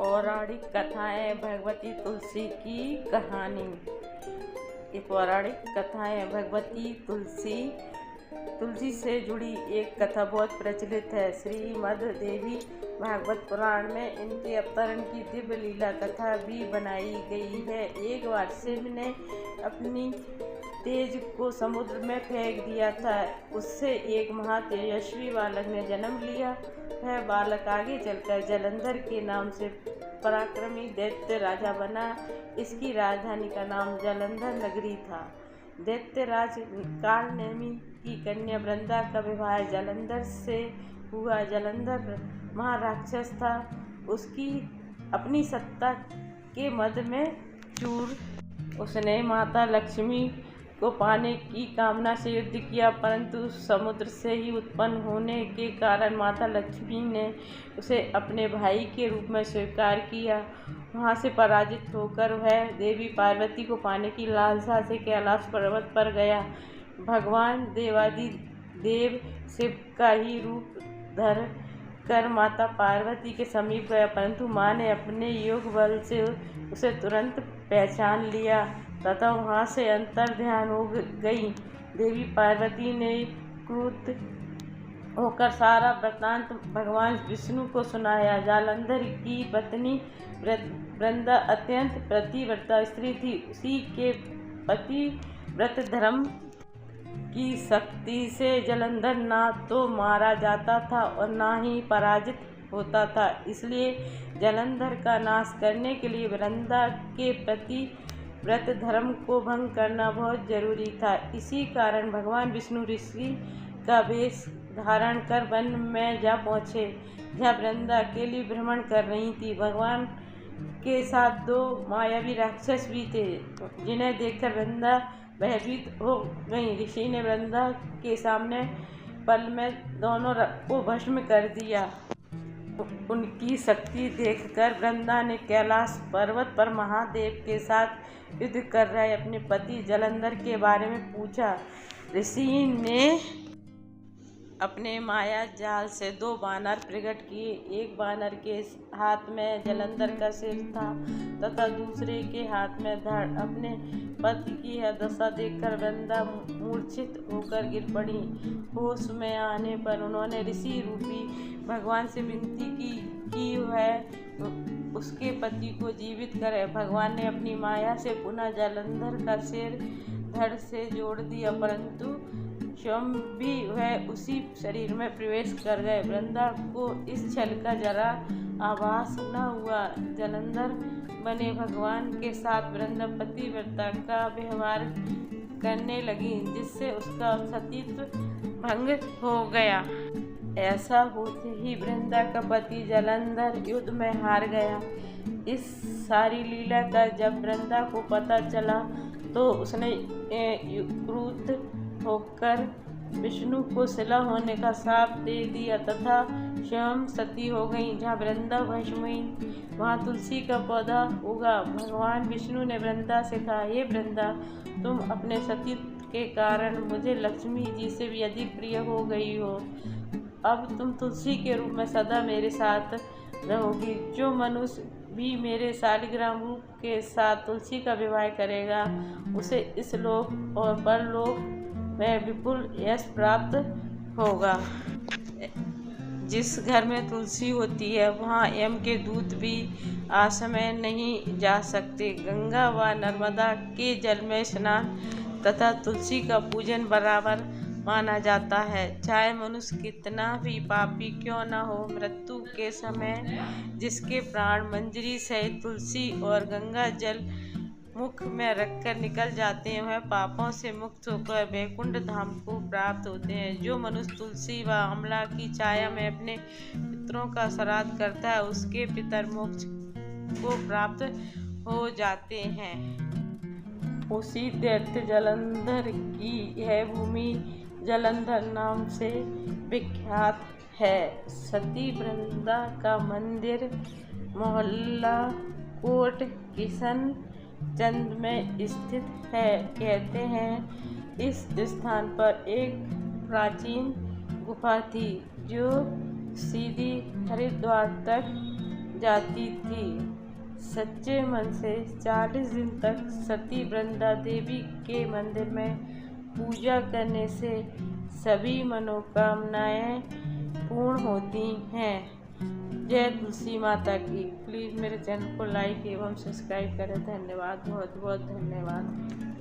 पौराणिक कथाएँ भगवती तुलसी की कहानी। ये पौराणिक कथाएँ भगवती तुलसी से जुड़ी एक कथा बहुत प्रचलित है। श्रीमद् देवी भागवत पुराण में इनके अवतरण की दिव्य लीला कथा भी बनाई गई है। एक बार शिव ने अपनी तेज को समुद्र में फेंक दिया था। उससे एक महातेजस्वी बालक ने जन्म लिया। वह बालक आगे चलकर जलंधर के नाम से पराक्रमी दैत्य राजा बना। इसकी राजधानी का नाम जलंधर नगरी था। दैत्यराज कालनेमी की कन्या वृंदा का विवाह जलंधर से हुआ। जलंधर महाराक्षस था। उसकी अपनी सत्ता के मद में चूर उसने माता लक्ष्मी को पाने की कामना से युद्ध किया, परंतु समुद्र से ही उत्पन्न होने के कारण माता लक्ष्मी ने उसे अपने भाई के रूप में स्वीकार किया। वहां से पराजित होकर वह देवी पार्वती को पाने की लालसा से कैलाश पर्वत पर गया। भगवान देवादिदेव शिव का ही रूप धर कर माता पार्वती के समीप गया, परंतु माँ ने अपने योग बल से उसे तुरंत पहचान लिया तथा वहाँ से अंतर्ध्यान हो गई। देवी पार्वती ने क्रुद्ध होकर सारा वृत्तांत भगवान विष्णु को सुनाया। जालंधर की पत्नी वृंदा अत्यंत पतिव्रता स्त्री थी। उसी के पतिव्रत धर्म की शक्ति से जलंधर ना तो मारा जाता था और ना ही पराजित होता था। इसलिए जलंधर का नाश करने के लिए वृंदा के प्रति व्रत धर्म को भंग करना बहुत जरूरी था। इसी कारण भगवान विष्णु ऋषि का वेश धारण कर वन में जा पहुँचे, जहाँ वृंदा अकेली भ्रमण कर रही थी। भगवान के साथ दो मायावी राक्षस भी थे, जिन्हें देखकर वृंदा भयभीत हो गई। ऋषि ने वृंदा के सामने पल में दोनों को भस्म कर दिया। उनकी शक्ति देखकर वृंदा ने कैलाश पर्वत पर महादेव के साथ युद्ध कर रहे अपने पति जलंधर के बारे में पूछा। ऋषि ने अपने माया जाल से दो बानर प्रकट किए। एक बानर के हाथ में जलंधर का सिर था तथा दूसरे के हाथ में धड़। अपने पति की यह दशा देखकर वृंदा मूर्छित होकर गिर पड़ी। होश में आने पर उन्होंने ऋषि रूपी भगवान से विनती की वह उसके पति को जीवित करे। भगवान ने अपनी माया से पुनः जलंधर का सिर धड़ से जोड़ दिया, परंतु स्वयं भी वह उसी शरीर में प्रवेश कर गए। वृंदा को इस छल का जरा आभास न हुआ। जलंधर बने भगवान के साथ वृंदा पतिव्रता का व्यवहार करने लगी, जिससे उसका सतीत्व भंग हो गया। ऐसा होते ही वृंदा का पति जलंधर युद्ध में हार गया। इस सारी लीला का जब वृंदा को पता चला तो उसने क्रुद्ध होकर विष्णु को शिला होने का श्राप दे दिया तथा स्वयं सती हो गई। जहाँ वृंदा भस्म हुई वहाँ तुलसी का पौधा उगा। भगवान विष्णु ने वृंदा से कहा, हे वृंदा, तुम अपने सतीत्व के कारण मुझे लक्ष्मी जी से भी अधिक प्रिय हो गई हो। अब तुम तुलसी के रूप में सदा मेरे साथ रहोगी। जो मनुष्य भी मेरे शालिग्राम रूप के साथ तुलसी का विवाह करेगा, उसे इस लोक और परलोक में विपुल यश प्राप्त होगा। जिस घर में तुलसी होती है वहाँ यम के दूत भी असमय नहीं जा सकते। गंगा व नर्मदा के जल में स्नान तथा तुलसी का पूजन बराबर माना जाता है। चाहे मनुष्य कितना भी पापी क्यों न हो, मृत्यु के समय जिसके प्राण मंजरी सहित तुलसी और गंगा जल मुख में रखकर निकल जाते हैं, वह पापों से मुक्त होकर वैकुंठ धाम को प्राप्त होते हैं। जो मनुष्य तुलसी व आंवला की छाया में अपने पितरों का श्राद्ध करता है, उसके पितर मोक्ष को प्राप्त हो जाते हैं। उसी दैत्य जलंधर की यह भूमि जलंधर नाम से विख्यात है। सती वृंदा का मंदिर मोहल्ला कोट किशन चंद में स्थित है। कहते हैं इस स्थान पर एक प्राचीन गुफा थी जो सीधी हरिद्वार तक जाती थी। सच्चे मन से 40 दिन तक सती वृंदा देवी के मंदिर में पूजा करने से सभी मनोकामनाएं पूर्ण होती हैं। जय तुलसी माता की। प्लीज़ मेरे चैनल को लाइक एवं सब्सक्राइब करें। धन्यवाद, बहुत बहुत धन्यवाद।